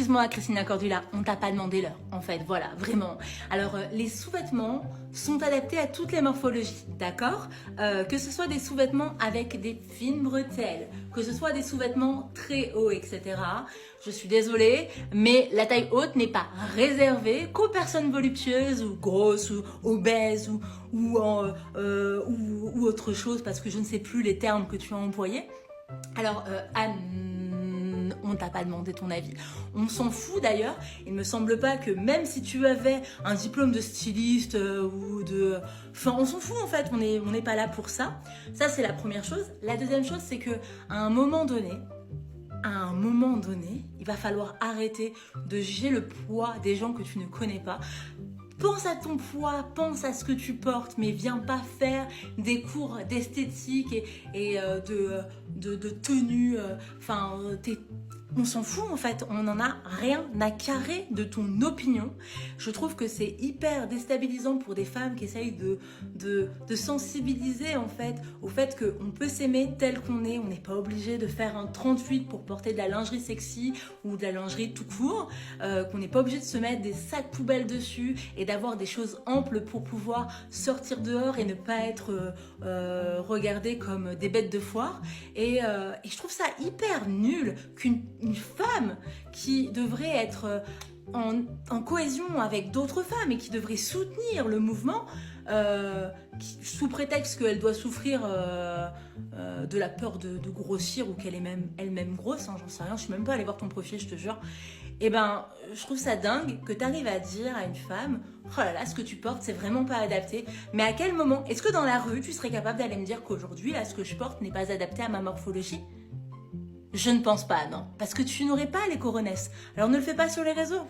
excuse-moi Christina Cordula, on t'a pas demandé l'heure, en fait, voilà, vraiment. Alors, les sous-vêtements sont adaptés à toutes les morphologies, d'accord? Que ce soit des sous-vêtements avec des fines bretelles, que ce soit des sous-vêtements très hauts, etc. Je suis désolée, mais la taille haute n'est pas réservée qu'aux personnes voluptueuses ou grosses ou obèses ou autre chose, parce que je ne sais plus les termes que tu as employés. Alors, Anne, on t'a pas demandé ton avis. On s'en fout d'ailleurs. Il me semble pas que même si tu avais un diplôme de styliste ou de... Enfin, on s'en fout en fait. On n'est pas là pour ça. Ça, c'est la première chose. La deuxième chose, c'est que à un moment donné, il va falloir arrêter de juger le poids des gens que tu ne connais pas. Pense à ton poids, pense à ce que tu portes, mais viens pas faire des cours d'esthétique et de tenue. On s'en fout en fait, on n'en a rien à carrer de ton opinion. Je trouve que c'est hyper déstabilisant pour des femmes qui essayent de sensibiliser en fait au fait qu'on peut s'aimer tel qu'on est. On n'est pas obligé de faire un 38 pour porter de la lingerie sexy ou de la lingerie tout court, qu'on n'est pas obligé de se mettre des sacs poubelles dessus et d'avoir des choses amples pour pouvoir sortir dehors et ne pas être regardé comme des bêtes de foire. Et je trouve ça hyper nul qu'une femme qui devrait être en cohésion avec d'autres femmes et qui devrait soutenir le mouvement sous prétexte qu'elle doit souffrir de la peur de grossir ou qu'elle est même elle-même grosse, hein, j'en sais rien, je suis même pas allée voir ton profil, je te jure. Et ben, je trouve ça dingue que tu arrives à dire à une femme « Oh là là, ce que tu portes, c'est vraiment pas adapté. » Mais à quel moment? Est-ce que dans la rue, tu serais capable d'aller me dire qu'aujourd'hui, là, ce que je porte n'est pas adapté à ma morphologie? Je ne pense pas, non. Parce que tu n'aurais pas les coronesses. Alors ne le fais pas sur les réseaux.